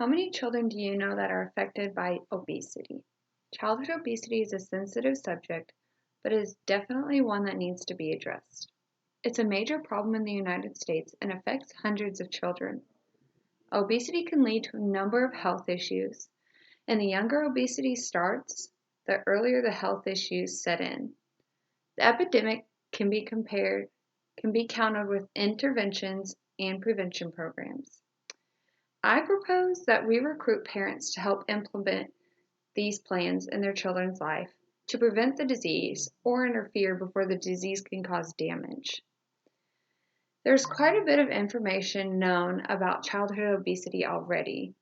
How many children do you know that are affected by obesity? Childhood obesity is a sensitive subject, but is definitely one that needs to be addressed. It's a major problem in the United States and affects hundreds of children. Obesity can lead to a number of health issues, and the younger obesity starts, the earlier the health issues set in. The epidemic can be countered with interventions and prevention programs. I propose that we recruit parents to help implement these plans in their children's life to prevent the disease or interfere before the disease can cause damage. There's quite a bit of information known about childhood obesity already,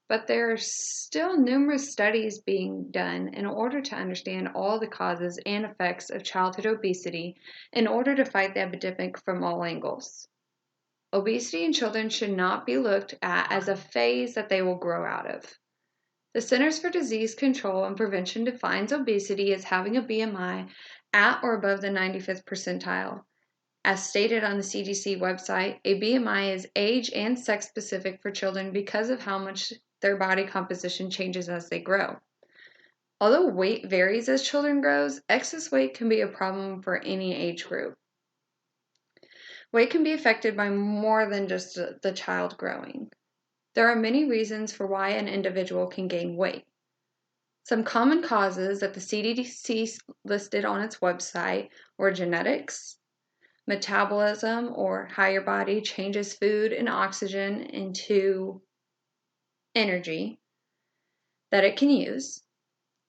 but there are still numerous studies being done in order to understand all the causes and effects of childhood obesity in order to fight the epidemic from all angles. Obesity in children should not be looked at as a phase that they will grow out of. The Centers for Disease Control and Prevention defines obesity as having a BMI at or above the 95th percentile. As stated on the CDC website, a BMI is age and sex specific for children because of how much their body composition changes as they grow. Although weight varies as children grow, excess weight can be a problem for any age group. Weight can be affected by more than just the child growing. There are many reasons for why an individual can gain weight. Some common causes that the CDC listed on its website were genetics, metabolism, or how your body changes food and oxygen into energy that it can use,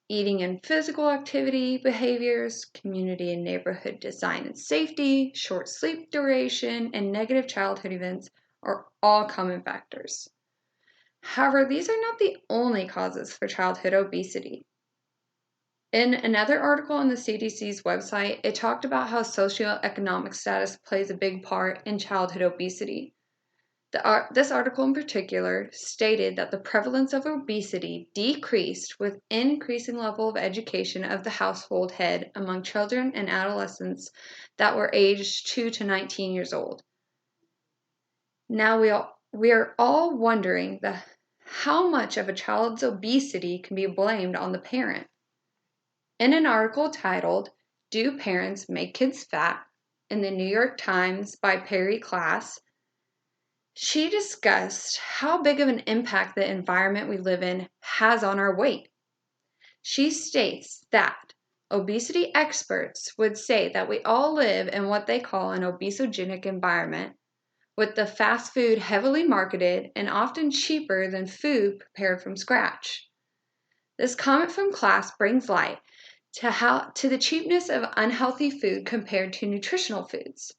eating and physical activity behaviors, community and neighborhood design and safety, short sleep duration, and negative childhood events are all common factors. However, these are not the only causes for childhood obesity. In another article on the CDC's website, it talked about how socioeconomic status plays a big part in childhood obesity. This article in particular stated that the prevalence of obesity decreased with increasing level of education of the household head among children and adolescents that were aged 2 to 19 years old. Now we are all wondering how much of a child's obesity can be blamed on the parent. In an article titled, "Do Parents Make Kids Fat?" in the New York Times by Perry Class, she discussed how big of an impact the environment we live in has on our weight. She states that obesity experts would say that we all live in what they call an obesogenic environment, with the fast food heavily marketed and often cheaper than food prepared from scratch. This comment from Class brings light to the cheapness of unhealthy food compared to nutritional foods.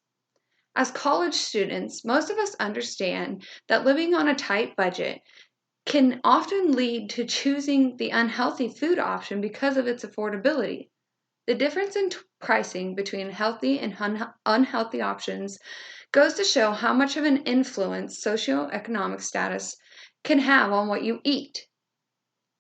As college students, most of us understand that living on a tight budget can often lead to choosing the unhealthy food option because of its affordability. The difference in pricing between healthy and unhealthy options goes to show how much of an influence socioeconomic status can have on what you eat.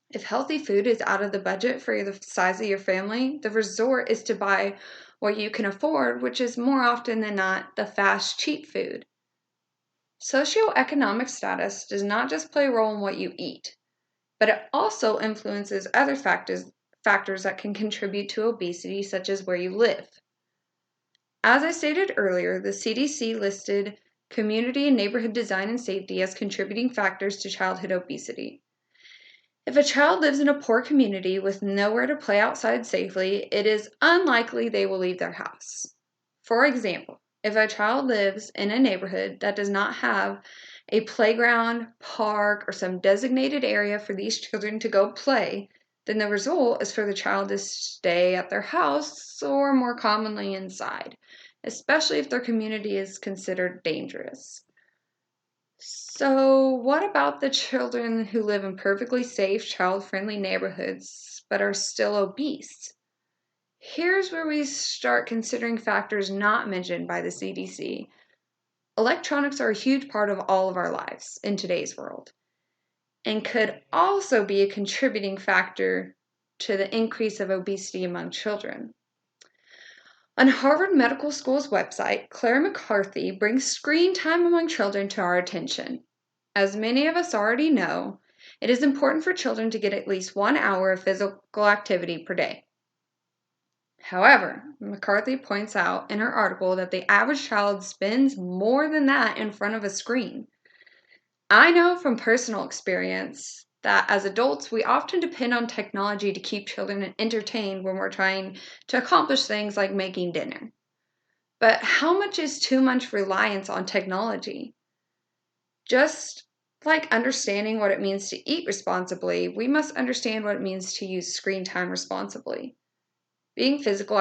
If healthy food is out of the budget for the size of your family, the resort is to buy what you can afford, which is more often than not the fast, cheap food. Socioeconomic status does not just play a role in what you eat, but it also influences other factors that can contribute to obesity, such as where you live. As I stated earlier, the CDC listed community and neighborhood design and safety as contributing factors to childhood obesity. If a child lives in a poor community with nowhere to play outside safely, it is unlikely they will leave their house. For example, if a child lives in a neighborhood that does not have a playground, park, or some designated area for these children to go play, then the result is for the child to stay at their house or more commonly inside, especially if their community is considered dangerous. So, what about the children who live in perfectly safe, child-friendly neighborhoods but are still obese? Here's where we start considering factors not mentioned by the CDC. Electronics are a huge part of all of our lives in today's world and could also be a contributing factor to the increase of obesity among children. On Harvard Medical School's website, Claire McCarthy brings screen time among children to our attention. As many of us already know, It is important for children to get at least 1 hour of physical activity per day. However, McCarthy points out in her article that the average child spends more than that in front of a screen. I know from personal experience that as adults, we often depend on technology to keep children entertained when we're trying to accomplish things like making dinner. But how much is too much reliance on technology? Just like understanding what it means to eat responsibly, we must understand what it means to use screen time responsibly. Being physically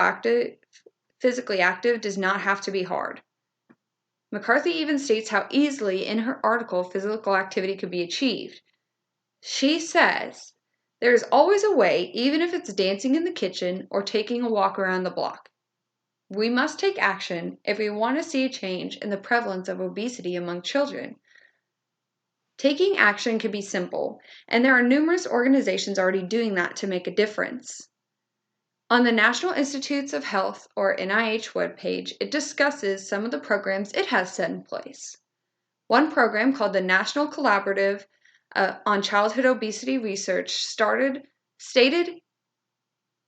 active does not have to be hard. McCarthy even states how easily in her article physical activity could be achieved. She says, there is always a way, even if it's dancing in the kitchen or taking a walk around the block. We must take action if we want to see a change in the prevalence of obesity among children. Taking action can be simple, and there are numerous organizations already doing that to make a difference. On the National Institutes of Health, or NIH webpage, it discusses some of the programs it has set in place. One program called the National Collaborative on Childhood Obesity Research started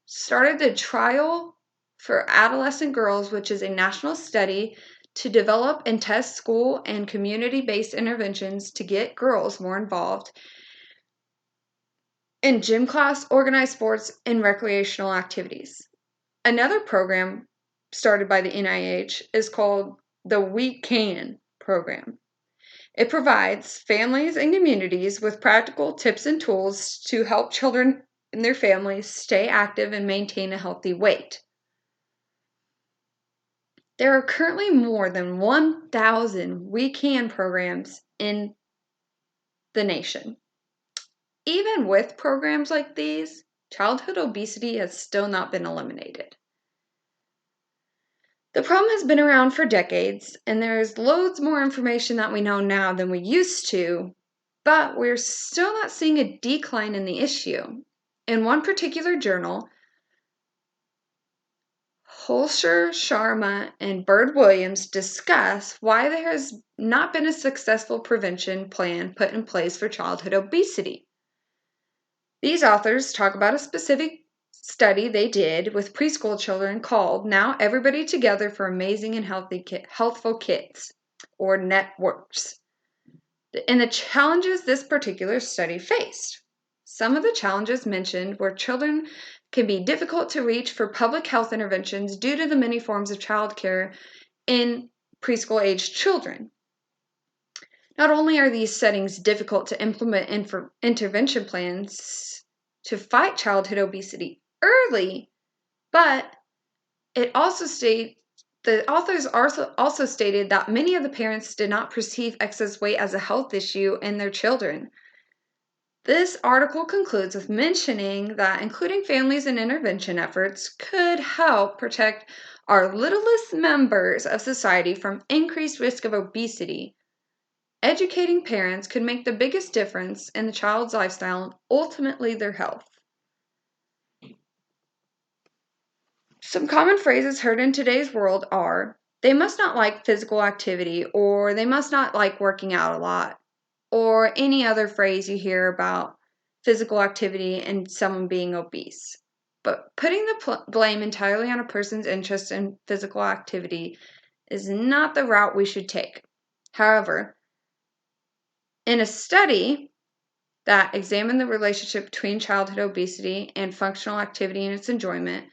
the Trial for Adolescent Girls, which is a national study to develop and test school and community-based interventions to get girls more involved in gym class, organized sports, and recreational activities. Another program started by the NIH is called the We Can program. It provides families and communities with practical tips and tools to help children and their families stay active and maintain a healthy weight. There are currently more than 1,000 We Can programs in the nation. Even with programs like these, childhood obesity has still not been eliminated. The problem has been around for decades, and there's loads more information that we know now than we used to, but we're still not seeing a decline in the issue. In one particular journal, Holscher, Sharma, and Bird Williams discuss why there has not been a successful prevention plan put in place for childhood obesity. These authors talk about a specific study they did with preschool children called Now Everybody Together for Amazing and Healthful Kids, or Networks, and the challenges this particular study faced. Some of the challenges mentioned were children can be difficult to reach for public health interventions due to the many forms of childcare in preschool-aged children. Not only are these settings difficult to implement intervention plans to fight childhood obesity early, but the authors also stated that many of the parents did not perceive excess weight as a health issue in their children. This article concludes with mentioning that including families in intervention efforts could help protect our littlest members of society from increased risk of obesity. Educating parents could make the biggest difference in the child's lifestyle and ultimately their health. Some common phrases heard in today's world are, they must not like physical activity, or they must not like working out a lot, or any other phrase you hear about physical activity and someone being obese. But putting the blame entirely on a person's interest in physical activity is not the route we should take. However, in a study that examined the relationship between childhood obesity and functional activity and its enjoyment,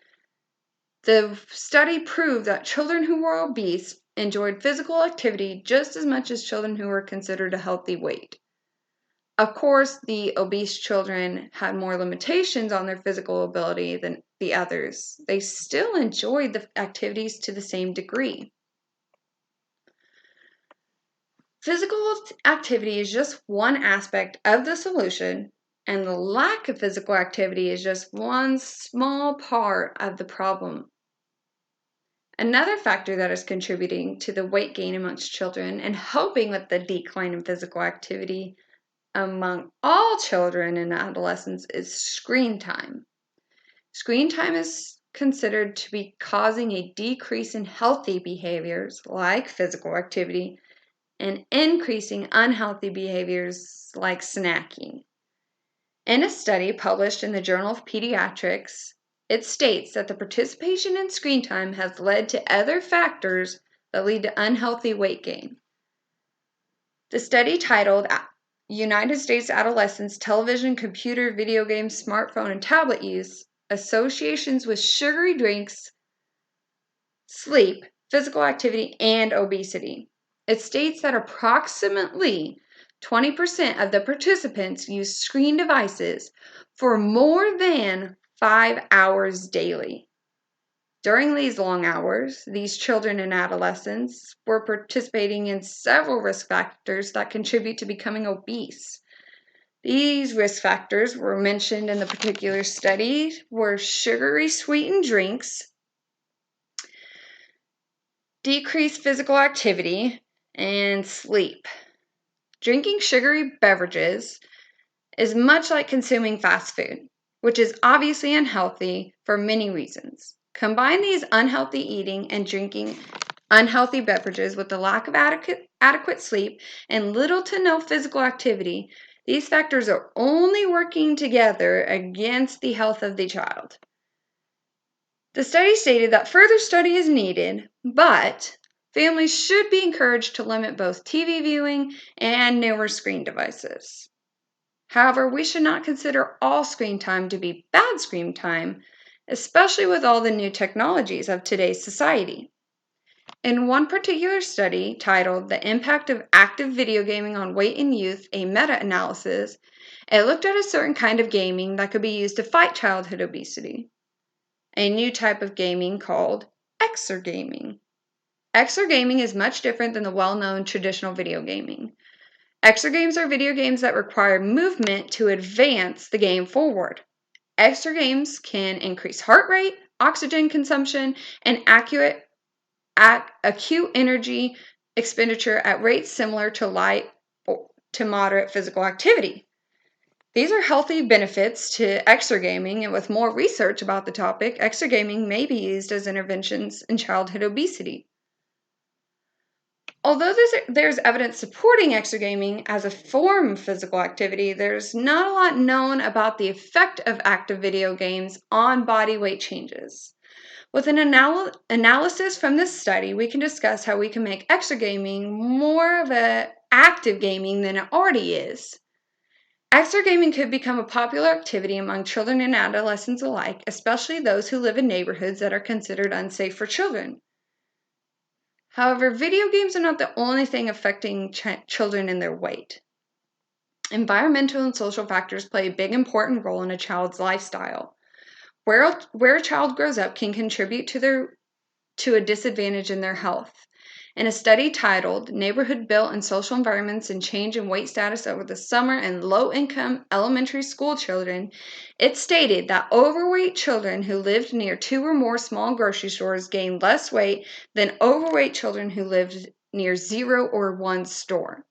the study proved that children who were obese enjoyed physical activity just as much as children who were considered a healthy weight. Of course, the obese children had more limitations on their physical ability than the others. They still enjoyed the activities to the same degree. Physical activity is just one aspect of the solution, and the lack of physical activity is just one small part of the problem. Another factor that is contributing to the weight gain amongst children and helping with the decline in physical activity among all children and adolescents is screen time. Screen time is considered to be causing a decrease in healthy behaviors like physical activity and increasing unhealthy behaviors like snacking. In a study published in the Journal of Pediatrics, it states that the participation in screen time has led to other factors that lead to unhealthy weight gain. The study, titled United States Adolescents Television, Computer, Video Games, Smartphone, and Tablet Use, Associations with Sugary Drinks, Sleep, Physical Activity, and Obesity. It states that approximately 20% of the participants use screen devices for more than 5 hours daily. During these long hours, these children and adolescents were participating in several risk factors that contribute to becoming obese. These risk factors were mentioned in the particular study were sugary sweetened drinks, decreased physical activity, and sleep. Drinking sugary beverages is much like consuming fast food, which is obviously unhealthy for many reasons. Combine these unhealthy eating and drinking unhealthy beverages with the lack of adequate sleep and little to no physical activity. These factors are only working together against the health of the child. The study stated that further study is needed, but families should be encouraged to limit both TV viewing and newer screen devices. However, we should not consider all screen time to be bad screen time, especially with all the new technologies of today's society. In one particular study titled The Impact of Active Video Gaming on Weight in Youth, a meta-analysis, it looked at a certain kind of gaming that could be used to fight childhood obesity. A new type of gaming called exergaming. Exergaming is much different than the well-known traditional video gaming. Exergames are video games that require movement to advance the game forward. Exergames can increase heart rate, oxygen consumption, and acute energy expenditure at rates similar to light to moderate physical activity. These are healthy benefits to exergaming, and with more research about the topic, exergaming may be used as interventions in childhood obesity. Although there's evidence supporting exergaming as a form of physical activity, there's not a lot known about the effect of active video games on body weight changes. With an analysis from this study, we can discuss how we can make exergaming more of an active gaming than it already is. Exergaming could become a popular activity among children and adolescents alike, especially those who live in neighborhoods that are considered unsafe for children. However, video games are not the only thing affecting children and their weight. Environmental and social factors play a big important role in a child's lifestyle. Where a child grows up can contribute to a disadvantage in their health. In a study titled Neighborhood Built and Social Environments and Change in Weight Status Over the Summer and Low-Income Elementary School Children, it stated that overweight children who lived near 2 or more small grocery stores gained less weight than overweight children who lived near 0 or 1 store.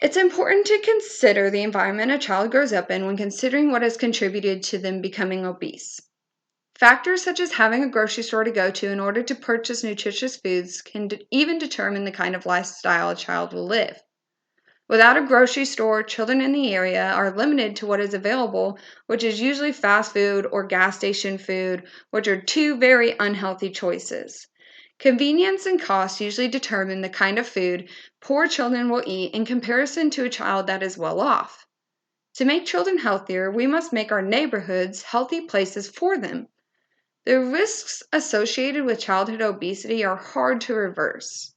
It's important to consider the environment a child grows up in when considering what has contributed to them becoming obese. Factors such as having a grocery store to go to in order to purchase nutritious foods can even determine the kind of lifestyle a child will live. Without a grocery store, children in the area are limited to what is available, which is usually fast food or gas station food, which are two very unhealthy choices. Convenience and cost usually determine the kind of food poor children will eat in comparison to a child that is well off. To make children healthier, we must make our neighborhoods healthy places for them. The risks associated with childhood obesity are hard to reverse.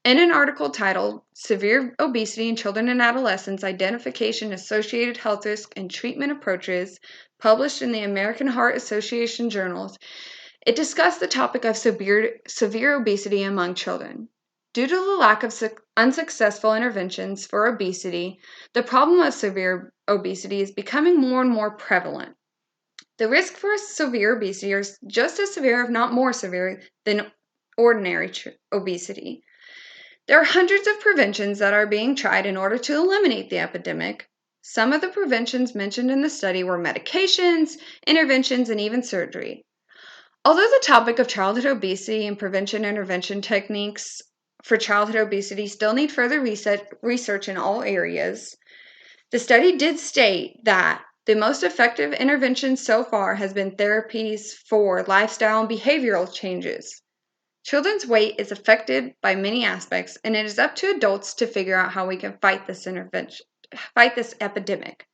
In an article titled Severe Obesity in Children and Adolescents, Identification, Associated Health Risk, and Treatment Approaches, published in the American Heart Association journals, it discussed the topic of severe obesity among children. Due to the lack of unsuccessful interventions for obesity, the problem of severe obesity is becoming more and more prevalent. The risk for severe obesity is just as severe, if not more severe, than ordinary obesity. There are hundreds of preventions that are being tried in order to eliminate the epidemic. Some of the preventions mentioned in the study were medications, interventions, and even surgery. Although the topic of childhood obesity and prevention intervention techniques for childhood obesity still need further research in all areas, The study did state that the most effective intervention so far has been therapies for lifestyle and behavioral changes. Children's weight is affected by many aspects, and it is up to adults to figure out how we can fight this epidemic.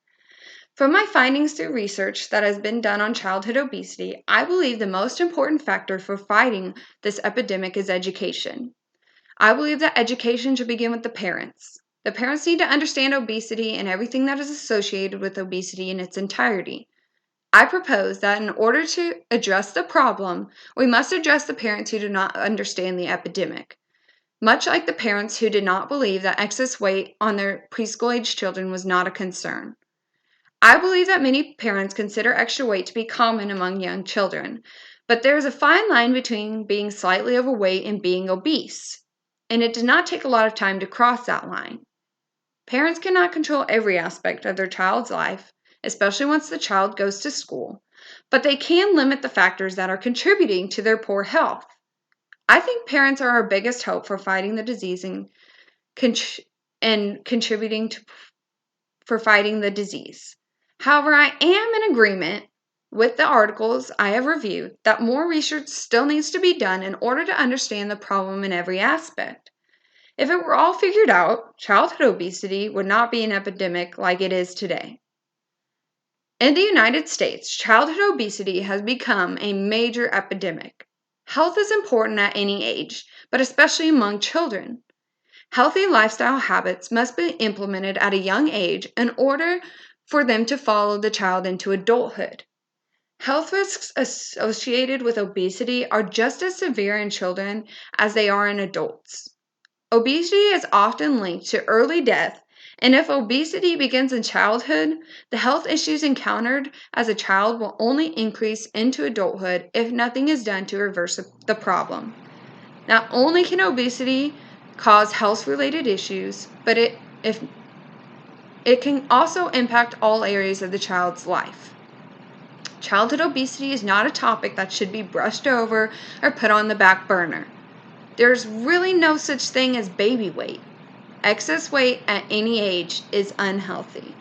From my findings through research that has been done on childhood obesity, I believe the most important factor for fighting this epidemic is education. I believe that education should begin with the parents. The parents need to understand obesity and everything that is associated with obesity in its entirety. I propose that in order to address the problem, we must address the parents who do not understand the epidemic, much like the parents who did not believe that excess weight on their preschool-age children was not a concern. I believe that many parents consider extra weight to be common among young children, but there is a fine line between being slightly overweight and being obese, and it does not take a lot of time to cross that line. Parents cannot control every aspect of their child's life, especially once the child goes to school, but they can limit the factors that are contributing to their poor health. I think parents are our biggest hope for fighting the disease and contributing for fighting the disease. However, I am in agreement with the articles I have reviewed that more research still needs to be done in order to understand the problem in every aspect. If it were all figured out, childhood obesity would not be an epidemic like it is today. In the United States, childhood obesity has become a major epidemic. Health is important at any age, but especially among children. Healthy lifestyle habits must be implemented at a young age in order for them to follow the child into adulthood. Health risks associated with obesity are just as severe in children as they are in adults. Obesity is often linked to early death, and if obesity begins in childhood, the health issues encountered as a child will only increase into adulthood if nothing is done to reverse the problem. Not only can obesity cause health-related issues, but it can also impact all areas of the child's life. Childhood obesity is not a topic that should be brushed over or put on the back burner. There's really no such thing as baby weight. Excess weight at any age is unhealthy.